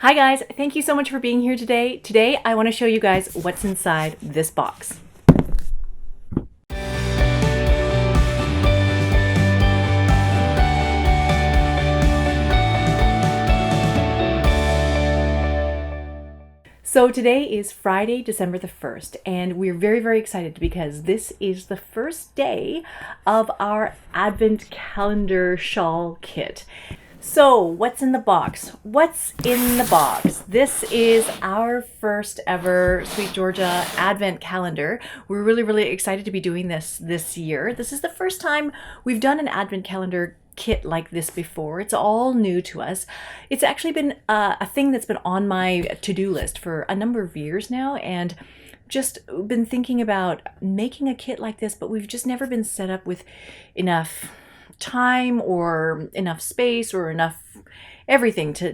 Hi guys, thank you so much for being here today. Today I want to show you guys what's inside this box. So today is Friday, December the 1st, and we're very excited because this is the first day of our Advent Calendar shawl kit. So what's in the box? What's in the box? This is our first ever SweetGeorgia Advent Calendar. We're really excited to be doing this year. This is the first time we've done an Advent Calendar kit like this before. It's all new to us. It's actually been a thing that's been on my to-do list for a number of years now, and just been thinking about making a kit like this, but we've just never been set up with enough time or enough space or enough everything to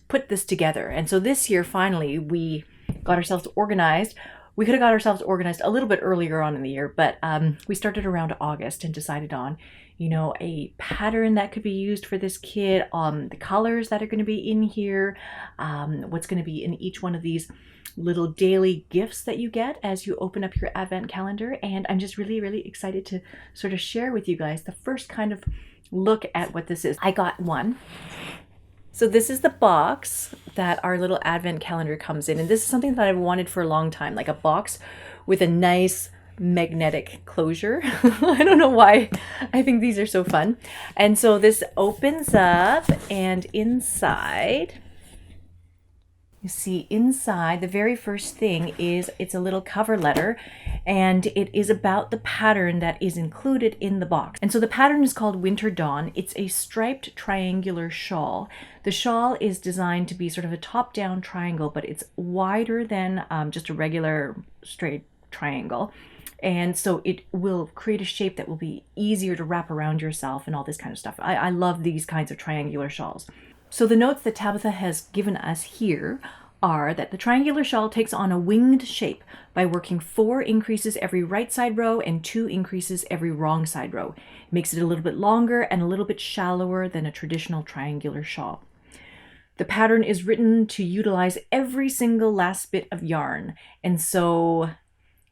put this together. And so this year finally we got ourselves organized. We could have got ourselves organized a little bit earlier on in the year, but we started around August and decided on, a pattern that could be used for this kit, the colors that are going to be in here, what's going to be in each one of these little daily gifts that you get as you open up your Advent calendar. And I'm just really excited to sort of share with you guys the first kind of look at what this is. I got one. So this is the box that our little Advent calendar comes in, and this is something that I've wanted for a long time, like a box with a nice magnetic closure. I don't know why I think these are so fun. And so this opens up, and inside, you see inside, the very first thing is it's a little cover letter, and it is about the pattern that is included in the box. And so the pattern is called Winter Dawn. It's a striped triangular shawl. The shawl is designed to be sort of a top-down triangle, but it's wider than just a regular straight triangle. And so it will create a shape that will be easier to wrap around yourself and all this kind of stuff. I love these kinds of triangular shawls. So the notes that Tabitha has given us here are that the triangular shawl takes on a winged shape by working 4 increases every right side row and 2 increases every wrong side row. It makes it a little bit longer and a little bit shallower than a traditional triangular shawl. The pattern is written to utilize every single last bit of yarn. And so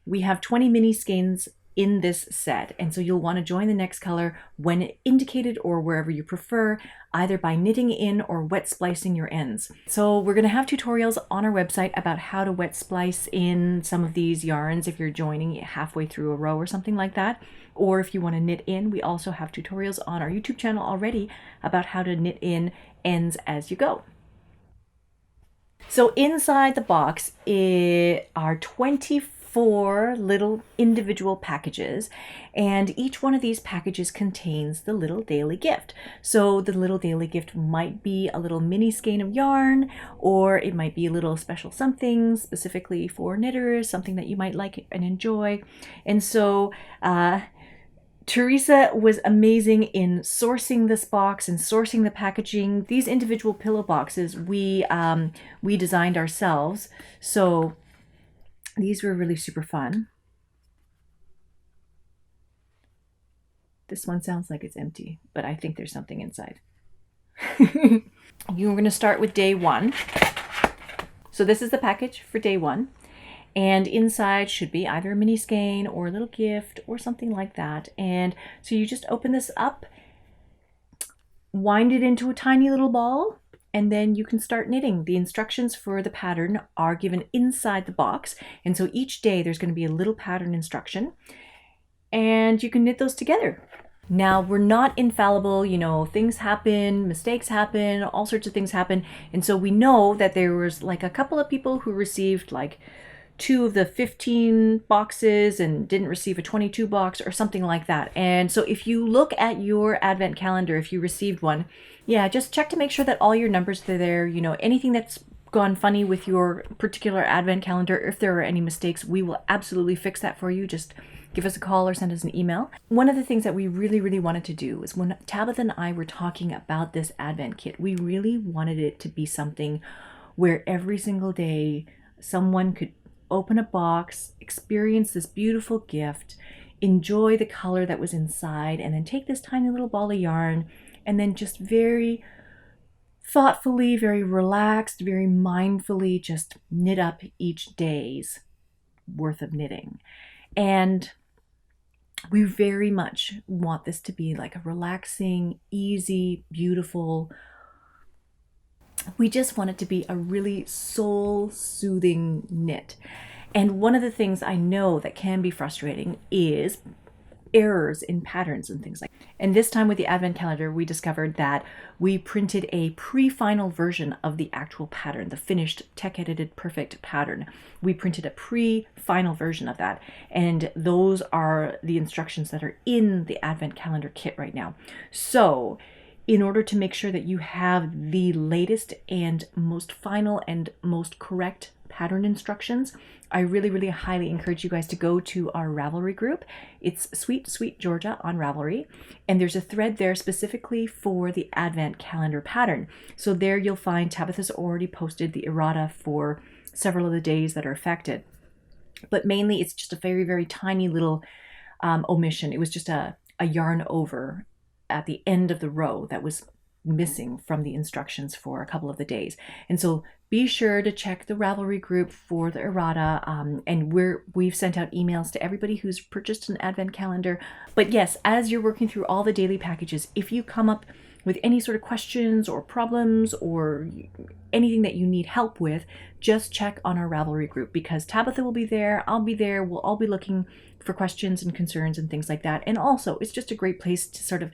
we have 20 mini skeins in this set, and so you'll want to join the next color when indicated or wherever you prefer, either by knitting in or wet splicing your ends. So we're going to have tutorials on our website about how to wet splice in some of these yarns if you're joining halfway through a row or something like that, or if you want to knit in. We also have tutorials on our YouTube channel already about how to knit in ends as you go. So inside the box are 24 little individual packages, and each one of these packages contains the little daily gift. So the little daily gift might be a little mini skein of yarn, or it might be a little special something specifically for knitters, something that you might like and enjoy. And so Teresa was amazing in sourcing this box and sourcing the packaging. These individual pillow boxes we designed ourselves, so these were really super fun. This one sounds like it's empty, but I think there's something inside. You're going to start with day 1. So this is the package for day 1. And inside should be either a mini skein or a little gift or something like that. And so you just open this up, wind it into a tiny little ball, and then you can start knitting. The instructions for the pattern are given inside the box. And so each day there's going to be a little pattern instruction, and you can knit those together. Now, we're not infallible, things happen, mistakes happen, all sorts of things happen. And so we know that there was like a couple of people who received like 2 of the 15 boxes and didn't receive a 22 box or something like that. And so if you look at your Advent calendar, if you received one, just check to make sure that all your numbers are there. Anything that's gone funny with your particular Advent calendar, if there are any mistakes, we will absolutely fix that for you. Just give us a call or send us an email. One of the things that we really wanted to do is when Tabitha and I were talking about this Advent kit, we really wanted it to be something where every single day someone could open a box, experience this beautiful gift, enjoy the color that was inside, and then take this tiny little ball of yarn and then just very thoughtfully, very relaxed, very mindfully just knit up each day's worth of knitting. And we very much want this to be like a relaxing, easy, beautiful. We just want it to be a really soul-soothing knit. And one of the things I know that can be frustrating is errors in patterns and things like that. And this time with the Advent Calendar, we discovered that we printed a pre-final version of the actual pattern, the finished tech-edited perfect pattern. We printed a pre-final version of that, and those are the instructions that are in the Advent Calendar kit right now. So in order to make sure that you have the latest and most final and most correct pattern instructions, I really, really highly encourage you guys to go to our Ravelry group. It's Sweet Georgia on Ravelry, and there's a thread there specifically for the Advent Calendar pattern. So there you'll find Tabitha's already posted the errata for several of the days that are affected. But mainly it's just a very, very tiny little omission. It was just a yarn over at the end of the row that was missing from the instructions for a couple of the days. And so be sure to check the Ravelry group for the errata, and we've sent out emails to everybody who's purchased an Advent Calendar. But yes, as you're working through all the daily packages, if you come up with any sort of questions or problems or anything that you need help with, just check on our Ravelry group, because Tabitha will be there, I'll be there, we'll all be looking for questions and concerns and things like that. And also, it's just a great place to sort of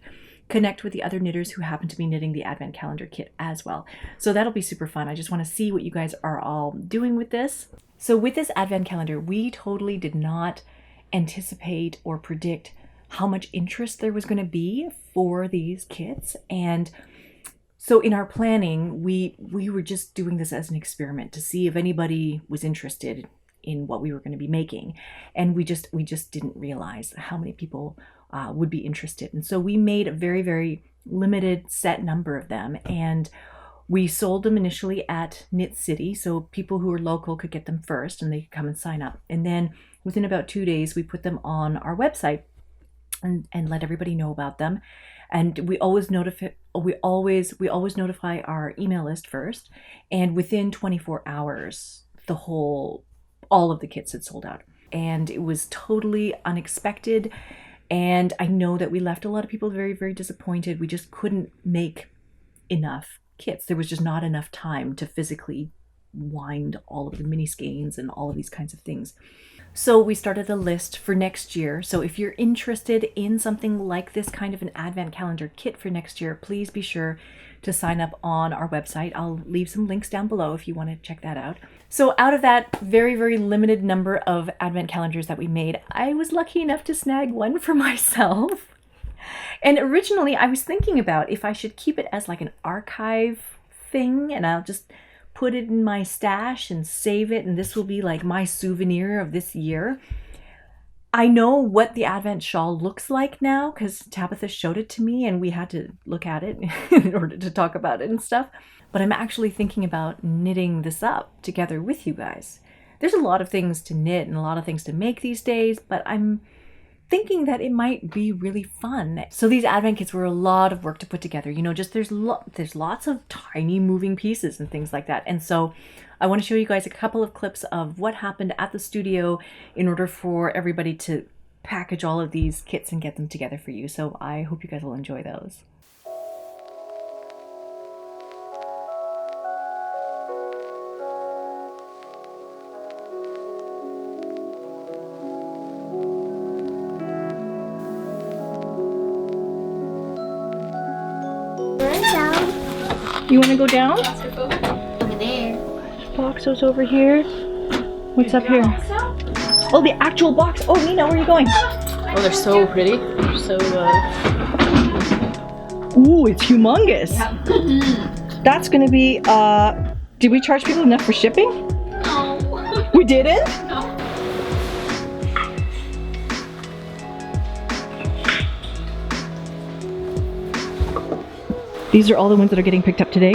connect with the other knitters who happen to be knitting the Advent Calendar kit as well. So that'll be super fun. I just want to see what you guys are all doing with this. So with this Advent Calendar, we totally did not anticipate or predict how much interest there was going to be for these kits. And so in our planning, we were just doing this as an experiment to see if anybody was interested in what we were going to be making. And we just didn't realize how many people would be interested. And so we made a very, very limited set number of them, and we sold them initially at Knit City, so people who were local could get them first and they could come and sign up. And then within about 2 days, we put them on our website and let everybody know about them. And we always notify our email list first, and within 24 hours, all of the kits had sold out. And it was totally unexpected. And I know that we left a lot of people very, very disappointed. We just couldn't make enough kits. There was just not enough time to physically wind all of the mini skeins and all of these kinds of things. So we started a list for next year. So if you're interested in something like this kind of an Advent Calendar kit for next year, please be sure to sign up on our website. I'll leave some links down below if you want to check that out. So out of that very, very limited number of Advent Calendars that we made, I was lucky enough to snag one for myself. And originally I was thinking about if I should keep it as like an archive thing, and I'll just put it in my stash and save it, and this will be like my souvenir of this year. I know what the Advent shawl looks like now because Tabitha showed it to me and we had to look at it in order to talk about it and stuff. But I'm actually thinking about knitting this up together with you guys. There's a lot of things to knit and a lot of things to make these days, but I'm thinking that it might be really fun. So these Advent kits were a lot of work to put together. You know, just there's lots of tiny moving pieces and things like that. And so I want to show you guys a couple of clips of what happened at the studio in order for everybody to package all of these kits and get them together for you. So I hope you guys will enjoy those. You want to go down? Over there. Boxo's over here. What's up here? Oh, the actual box. Oh, Nina, where are you going? Oh, they're so pretty. They're so, Ooh, it's humongous. Yeah. That's going to be, did we charge people enough for shipping? No. We didn't? No. These are all the ones that are getting picked up today?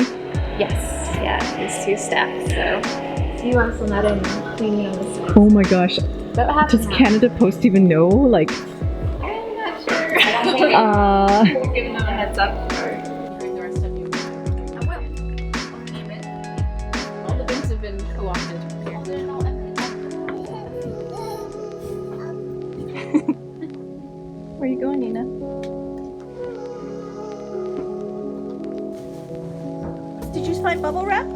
Yes. Yeah, there's 2 stacks, so. Do you want some that in cleaning on this side? Oh my gosh. But what happens Does Canada Post even know? Like, I'm not sure. We're giving them a heads up. Bring the rest of you. I will. been co-opted here. Where are you going, Nina? Did you find bubble wrap?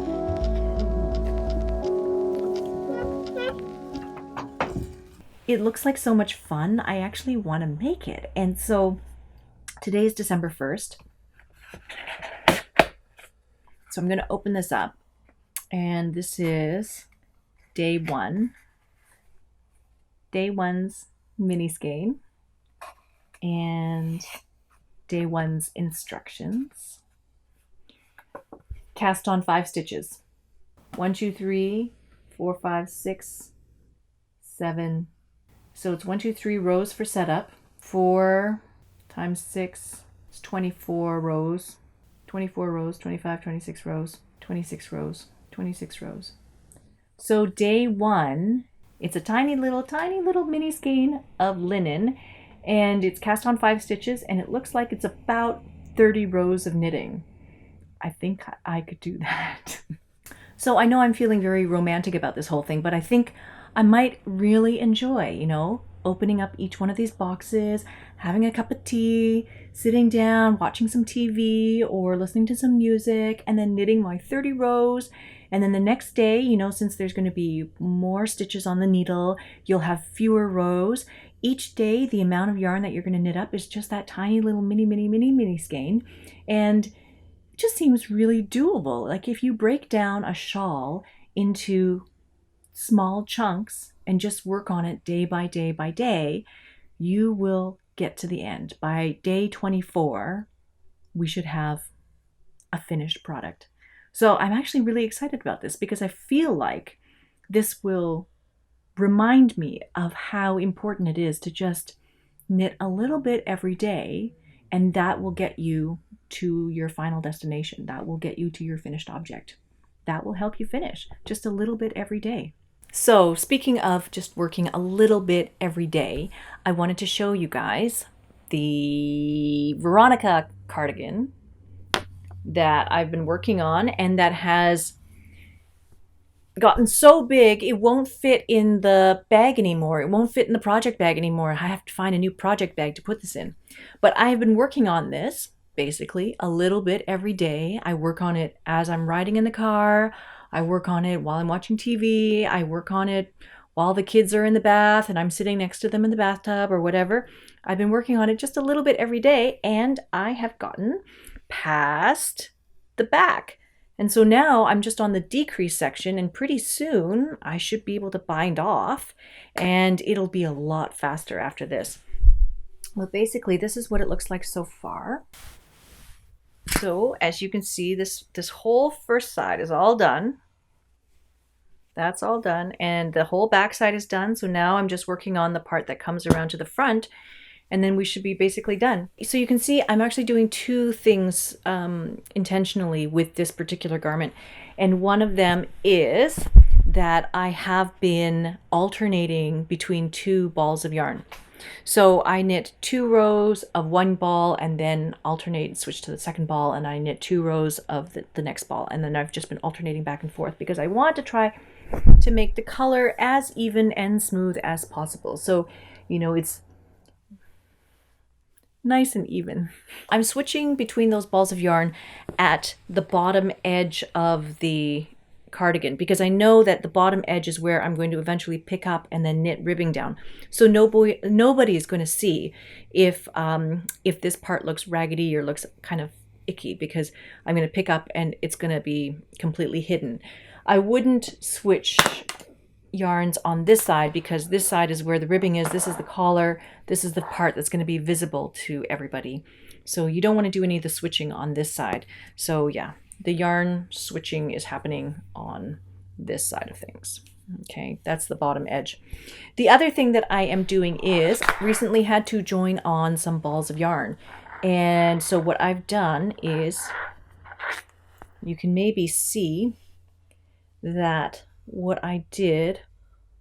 It looks like so much fun. I actually want to make it. And so today is December 1st. So I'm going to open this up. And this is day one. Day one's mini skein. And day one's instructions. Cast on 5 stitches. 1, 2, 3, 4, 5, 6, 7. So it's 1, 2, 3 rows for setup. 4 times 6 is 24 rows. 24 rows, 25, 26 rows, 26 rows, 26 rows. So day one, it's a tiny little mini skein of linen, and it's cast on 5 stitches, and it looks like it's about 30 rows of knitting. I think I could do that. So I know I'm feeling very romantic about this whole thing, but I think I might really enjoy, you know, opening up each one of these boxes, having a cup of tea, sitting down, watching some TV or listening to some music, and then knitting my 30 rows. And then the next day, you know, since there's going to be more stitches on the needle, you'll have fewer rows. Each day, the amount of yarn that you're going to knit up is just that tiny little mini skein. And it just seems really doable. Like if you break down a shawl into small chunks and just work on it day by day by day, you will get to the end. By day 24, we should have a finished product. So I'm actually really excited about this because I feel like this will remind me of how important it is to just knit a little bit every day, and that will get you to your final destination. That will get you to your finished object. That will help you finish just a little bit every day. So speaking of just working a little bit every day, I wanted to show you guys the Veronica cardigan that I've been working on, and that has gotten so big it won't fit in the bag anymore. It won't fit in the project bag anymore. I have to find a new project bag to put this in. But I have been working on this basically a little bit every day. I work on it as I'm riding in the car. I work on it while I'm watching TV. I work on it while the kids are in the bath and I'm sitting next to them in the bathtub or whatever. I've been working on it just a little bit every day, and I have gotten past the back. And so now I'm just on the decrease section, and pretty soon I should be able to bind off, and it'll be a lot faster after this. Well, basically this is what it looks like so far. So as you can see, this whole first side is all done. That's all done, and the whole back side is done. So now I'm just working on the part that comes around to the front, and then we should be basically done. So you can see I'm actually doing 2 things intentionally with this particular garment. And one of them is that I have been alternating between 2 balls of yarn. So I knit 2 rows of one ball and then alternate, switch to the second ball, and I knit 2 rows of the next ball. And then I've just been alternating back and forth because I want to try to make the color as even and smooth as possible. So, you know, it's nice and even. I'm switching between those balls of yarn at the bottom edge of the cardigan because I know that the bottom edge is where I'm going to eventually pick up and then knit ribbing down. So nobody is going to see if this part looks raggedy or looks kind of icky, because I'm going to pick up and it's going to be completely hidden. I wouldn't switch yarns on this side because this side is where the ribbing is. This is the collar. This is the part that's going to be visible to everybody. So you don't want to do any of the switching on this side. So yeah, the yarn switching is happening on this side of things. Okay, that's the bottom edge. The other thing that I am doing is recently had to join on some balls of yarn. And so what I've done is, you can maybe see that what I did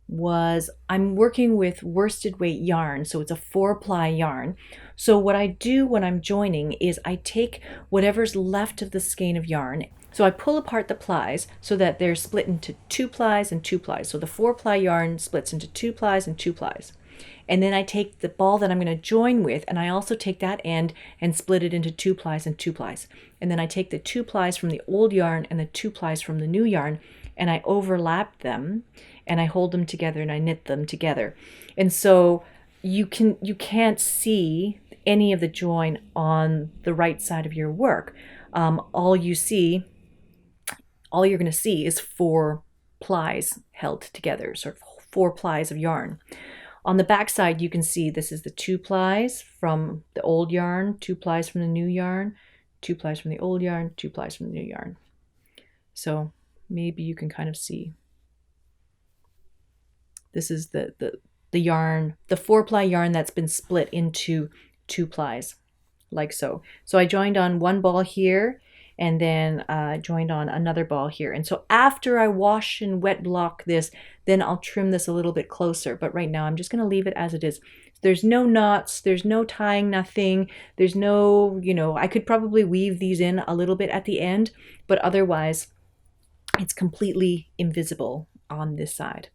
was I'm working with worsted weight yarn. So it's a 4-ply yarn. So what I do when I'm joining is I take whatever's left of the skein of yarn So I pull apart the plies so that they're split into 2 plies and 2 plies. So the 4-ply yarn splits into 2 plies and 2 plies. And then I take the ball that I'm going to join with, and I also take that end and split it into 2 plies and 2 plies. And then I take the 2 plies from the old yarn and the 2 plies from the new yarn, and I overlap them, and I hold them together and I knit them together. And so you can't see any of the join on the right side of your work. All you're going to see is 4 plies held together, sort of 4 plies of yarn. On the back side, you can see this is the 2 plies from the old yarn, 2 plies from the new yarn, 2 plies from the old yarn, 2 plies from the new yarn. So maybe you can kind of see. This is the yarn, the 4-ply yarn that's been split into 2 plies, like so. So I joined on one ball here, and then joined on another ball here. And so after I wash and wet block this, then I'll trim this a little bit closer. But right now I'm just going to leave it as it is. There's no knots, there's no tying, nothing. There's no, I could probably weave these in a little bit at the end, but otherwise it's completely invisible on this side.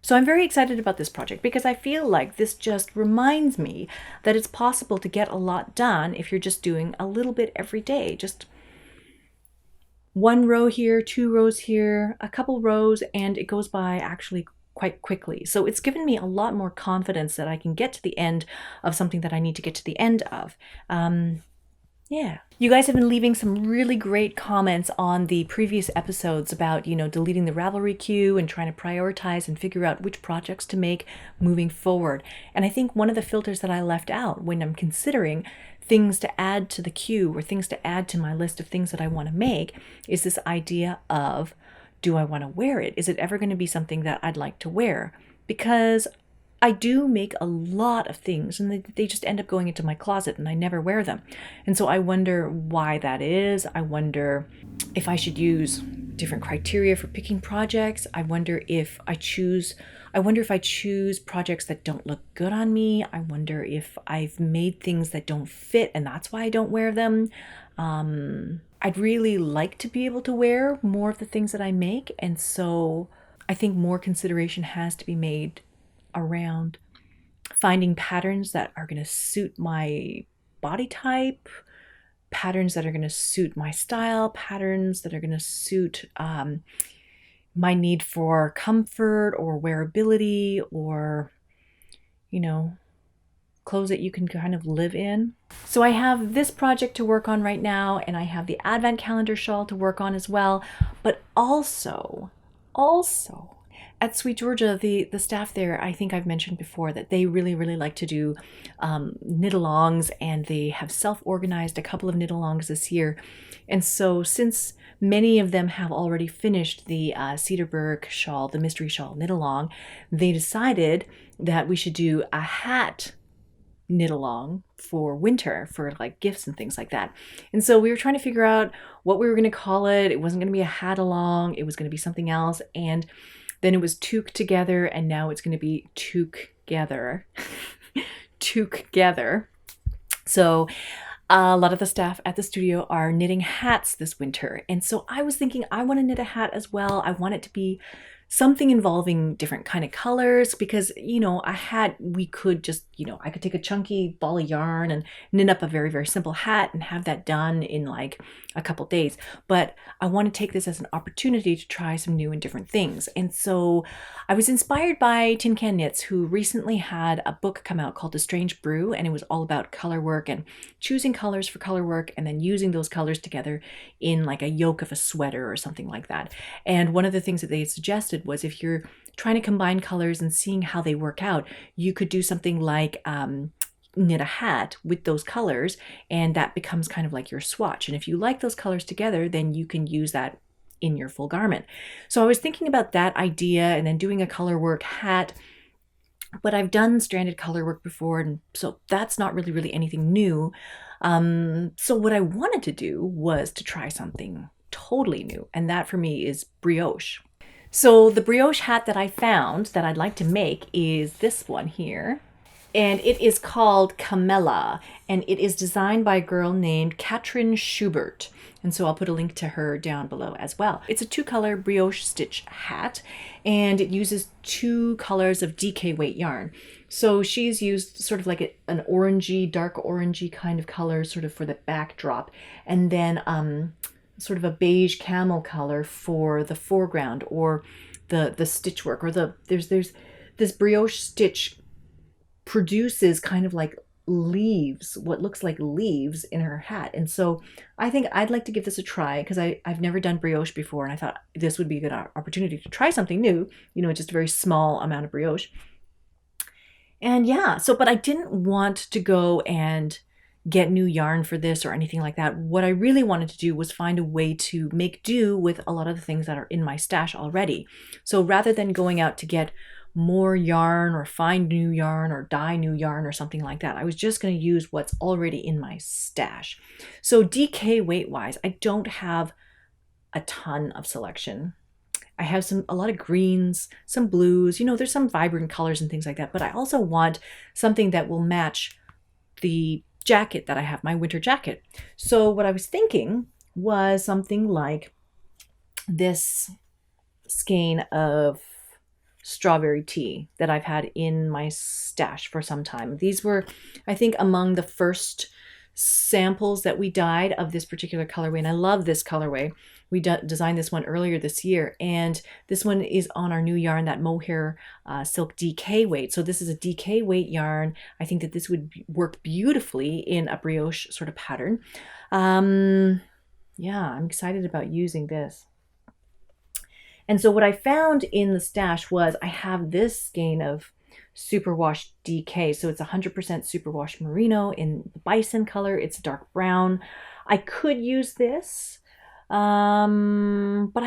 So I'm very excited about this project because I feel like this just reminds me that it's possible to get a lot done if you're just doing a little bit every day. Just 1 row here, 2 rows here, a couple rows, and it goes by actually quite quickly. So it's given me a lot more confidence that I can get to the end of something that I need to get to the end of. Yeah. You guys have been leaving some really great comments on the previous episodes about, deleting the Ravelry queue and trying to prioritize and figure out which projects to make moving forward. And I think one of the filters that I left out when I'm considering things to add to the queue or things to add to my list of things that I want to make is this idea of, do I want to wear it? Is it ever going to be something that I'd like to wear? Because I do make a lot of things and they just end up going into my closet and I never wear them. And so I wonder why that is. I wonder if I should use different criteria for picking projects. I wonder if I choose projects that don't look good on me. I wonder if I've made things that don't fit and that's why I don't wear them. I'd really like to be able to wear more of the things that I make. And so I think more consideration has to be made around finding patterns that are going to suit my body type, patterns that are going to suit my style, patterns that are going to suit my need for comfort or wearability or, clothes that you can kind of live in. So I have this project to work on right now, and I have the Advent Calendar shawl to work on as well, but also at SweetGeorgia, the staff there, I think I've mentioned before that they really, really like to do knit-alongs, and they have self-organized a couple of knit-alongs this year. And so since many of them have already finished the Cedarburg shawl, the mystery shawl knit-along, they decided that we should do a hat knit-along for winter, for like gifts and things like that. And so we were trying to figure out what we were going to call it. It wasn't going to be a hat-along. It was going to be something else. And then it was toque together, and now it's going to be toque-gether. Toque-gether. So a lot of the staff at the studio are knitting hats this winter. And so I was thinking I want to knit a hat as well. I want it to be something involving different kind of colors because, a hat, we could just, I could take a chunky ball of yarn and knit up a very, very simple hat and have that done in like a couple days. But I want to take this as an opportunity to try some new and different things. And so I was inspired by Tin Can Knits, who recently had a book come out called The Strange Brew, and it was all about color work and choosing colors for color work and then using those colors together in like a yoke of a sweater or something like that. And one of the things that they had suggested was if you're trying to combine colors and seeing how they work out, you could do something like knit a hat with those colors, and that becomes kind of like your swatch. And if you like those colors together, then you can use that in your full garment. So I was thinking about that idea and then doing a color work hat, but I've done stranded color work before, and so that's not really anything new. So what I wanted to do was to try something totally new, and that for me is brioche. So the brioche hat that I found that I'd like to make is this one here. and it is called Camella, and it is designed by a girl named Katrin Schubert. And so I'll put a link to her down below as well. It's a 2-color brioche stitch hat, and it uses 2 colors of DK weight yarn. So she's used sort of like an orangey, dark orangey kind of color sort of for the backdrop, and then sort of a beige camel color for the foreground, or the stitch work, or there's this brioche stitch produces kind of like leaves, what looks like leaves in her hat. And so I think I'd like to give this a try, because I've never done brioche before, and I thought this would be a good opportunity to try something new, you know, just a very small amount of brioche. And yeah, so, but I didn't want to go and get new yarn for this or anything like that. What I really wanted to do was find a way to make do with a lot of the things that are in my stash already. So rather than going out to get more yarn or find new yarn or dye new yarn or something like that, I was just going to use what's already in my stash. So DK weight wise, I don't have a ton of selection. I have a lot of greens, some blues, you know, there's some vibrant colors and things like that, but I also want something that will match the jacket that I have, my winter jacket. So what I was thinking was something like this skein of strawberry tea that I've had in my stash for some time. These were, I think, among the first samples that we dyed of this particular colorway, and I love this colorway. We designed this one earlier this year, and this one is on our new yarn, that Mohair silk DK weight. So this is a DK weight yarn. I think that this would work beautifully in a brioche sort of pattern. Yeah, I'm excited about using this. And so what I found in the stash was I have this skein of superwash DK. So it's 100% superwash merino in the bison color. It's dark brown. I could use this, but I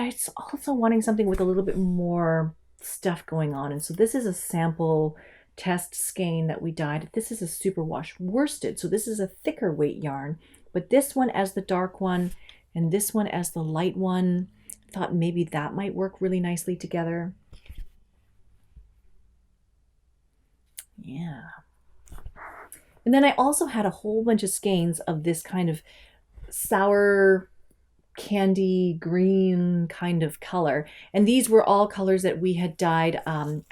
was also wanting something with a little bit more stuff going on. And so this is a sample test skein that we dyed. This is a superwash worsted. So this is a thicker weight yarn, but this one as the dark one and this one as the light one, thought maybe that might work really nicely together. Yeah. And then I also had a whole bunch of skeins of this kind of sour candy green kind of color. And these were all colors that we had dyed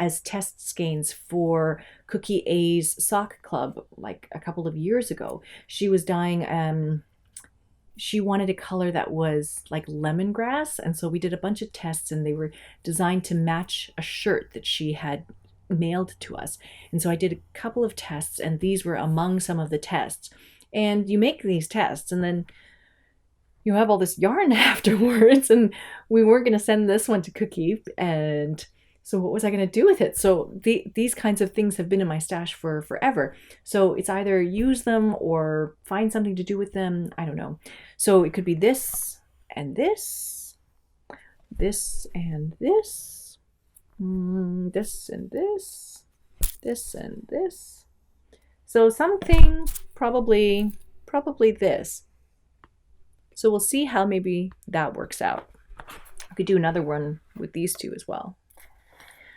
as test skeins for Cookie A's sock club like a couple of years ago. She was dyeing she wanted a color that was like lemongrass, and so we did a bunch of tests, and they were designed to match a shirt that she had mailed to us. And so I did a couple of tests, and these were among some of the tests. And you make these tests, and then you have all this yarn afterwards, and we weren't going to send this one to Cookie, and so what was I going to do with it? So these kinds of things have been in my stash for forever. So it's either use them or find something to do with them. I don't know. So it could be this and this, this and this, this and this, this and this. So something probably this. So we'll see how maybe that works out. I could do another one with these two as well.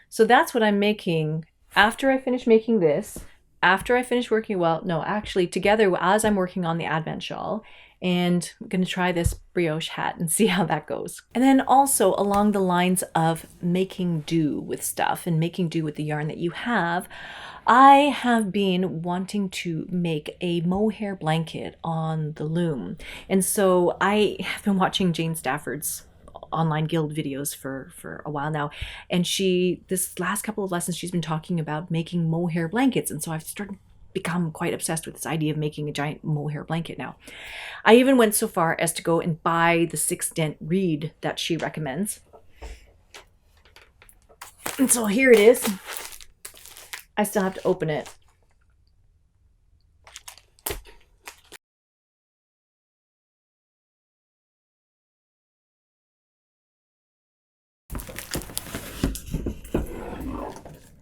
So that's what I'm making after I finish making this, after I finish working, well, no, actually together as I'm working on the Advent shawl, and I'm going to try this brioche hat and see how that goes. And then also along the lines of making do with stuff and making do with the yarn that you have, I have been wanting to make a mohair blanket on the loom. And so I have been watching Jane Stafford's online guild videos for a while now, and this last couple of lessons she's been talking about making mohair blankets, and so I've become quite obsessed with this idea of making a giant mohair blanket now. I even went so far as to go and buy the 6-dent reed that she recommends, and so here it is. I still have to open it.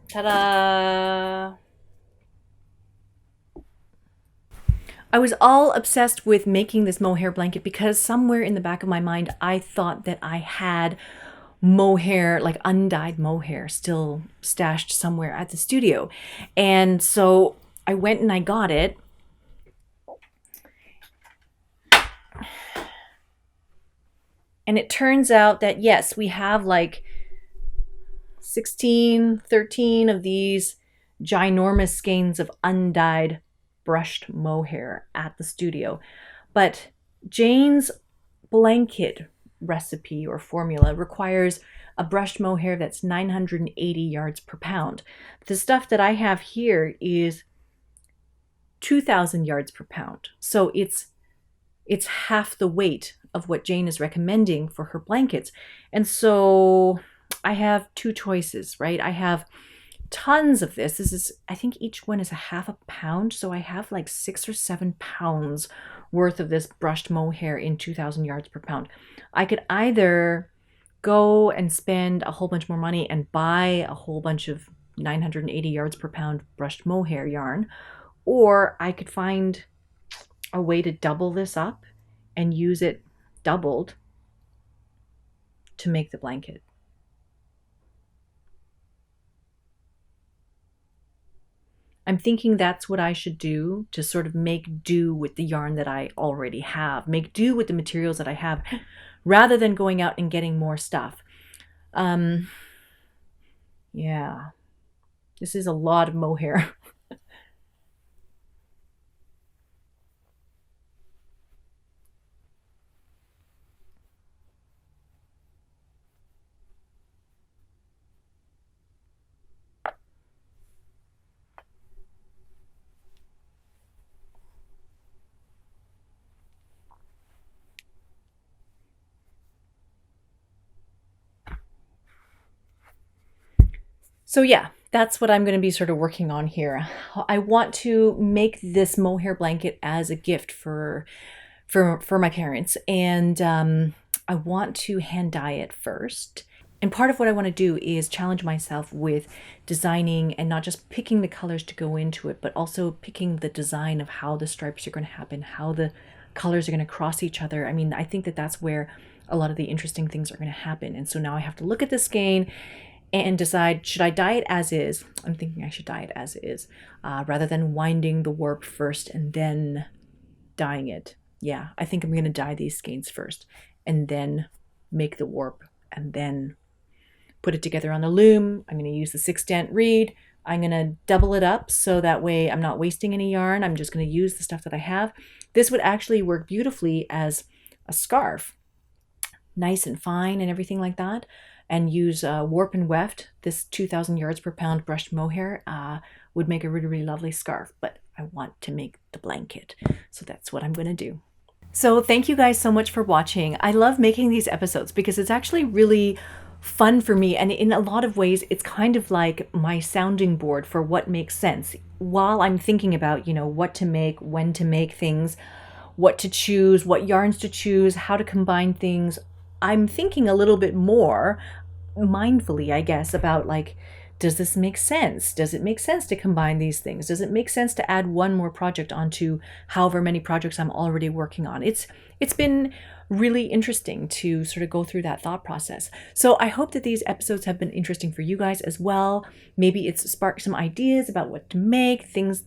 Ta-da! I was all obsessed with making this mohair blanket because somewhere in the back of my mind, I thought that I had mohair, like undyed mohair, still stashed somewhere at the studio. And so I went and I got it. And it turns out that yes, we have like 16, 13 of these ginormous skeins of undyed brushed mohair at the studio. But Jane's blanket recipe or formula requires a brushed mohair that's 980 yards per pound. The stuff that I have here is 2,000 yards per pound. So it's half the weight of what Jane is recommending for her blankets. And so I have two choices, right? I have tons of this. This is, I think each one is a half a pound. So I have like 6 or 7 pounds worth of this brushed mohair in 2,000 yards per pound. I could either go and spend a whole bunch more money and buy a whole bunch of 980 yards per pound brushed mohair yarn, or I could find a way to double this up and use it doubled to make the blanket. I'm thinking that's what I should do to sort of make do with the yarn that I already have, make do with the materials that I have, rather than going out and getting more stuff. Yeah, this is a lot of mohair. So yeah, that's what I'm going to be sort of working on here. I want to make this mohair blanket as a gift for my parents, and I want to hand dye it first. And part of what I want to do is challenge myself with designing and not just picking the colors to go into it, but also picking the design of how the stripes are going to happen, how the colors are going to cross each other. I mean, I think that that's where a lot of the interesting things are going to happen. And so now I have to look at the skein and decide, should I dye it as is? I'm thinking I should dye it as is, rather than winding the warp first and then dyeing it. Yeah, I think I'm going to dye these skeins first and then make the warp and then put it together on the loom. I'm going to use the 6 dent reed. I'm going to double it up so that way I'm not wasting any yarn. I'm just going to use the stuff that I have. This would actually work beautifully as a scarf, nice and fine and everything like that. And use warp and weft. This 2,000 yards per pound brushed mohair would make a really, really lovely scarf, but I want to make the blanket. So that's what I'm going to do. So thank you guys so much for watching. I love making these episodes because it's actually really fun for me. And in a lot of ways, it's kind of like my sounding board for what makes sense. While I'm thinking about, what to make, when to make things, what to choose, what yarns to choose, how to combine things, I'm thinking a little bit more mindfully, I guess, about like, does this make sense? Does it make sense to combine these things? Does it make sense to add one more project onto however many projects I'm already working on? It's been really interesting to sort of go through that thought process. So I hope that these episodes have been interesting for you guys as well. Maybe it's sparked some ideas about what to make, things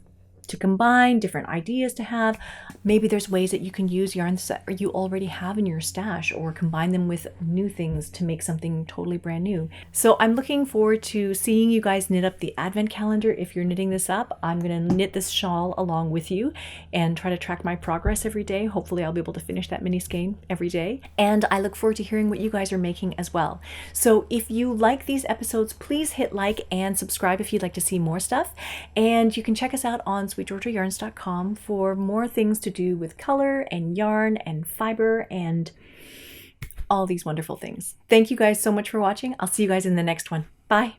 to combine, different ideas to have. Maybe there's ways that you can use yarns that you already have in your stash or combine them with new things to make something totally brand new. So I'm looking forward to seeing you guys knit up the advent calendar. If you're knitting this up, I'm going to knit this shawl along with you and try to track my progress every day. Hopefully I'll be able to finish that mini skein every day. And I look forward to hearing what you guys are making as well. So if you like these episodes, please hit like and subscribe if you'd like to see more stuff. And you can check us out on SweetGeorgiaYarns.com for more things to do with color and yarn and fiber and all these wonderful things. Thank you guys so much for watching. I'll see you guys in the next one. Bye.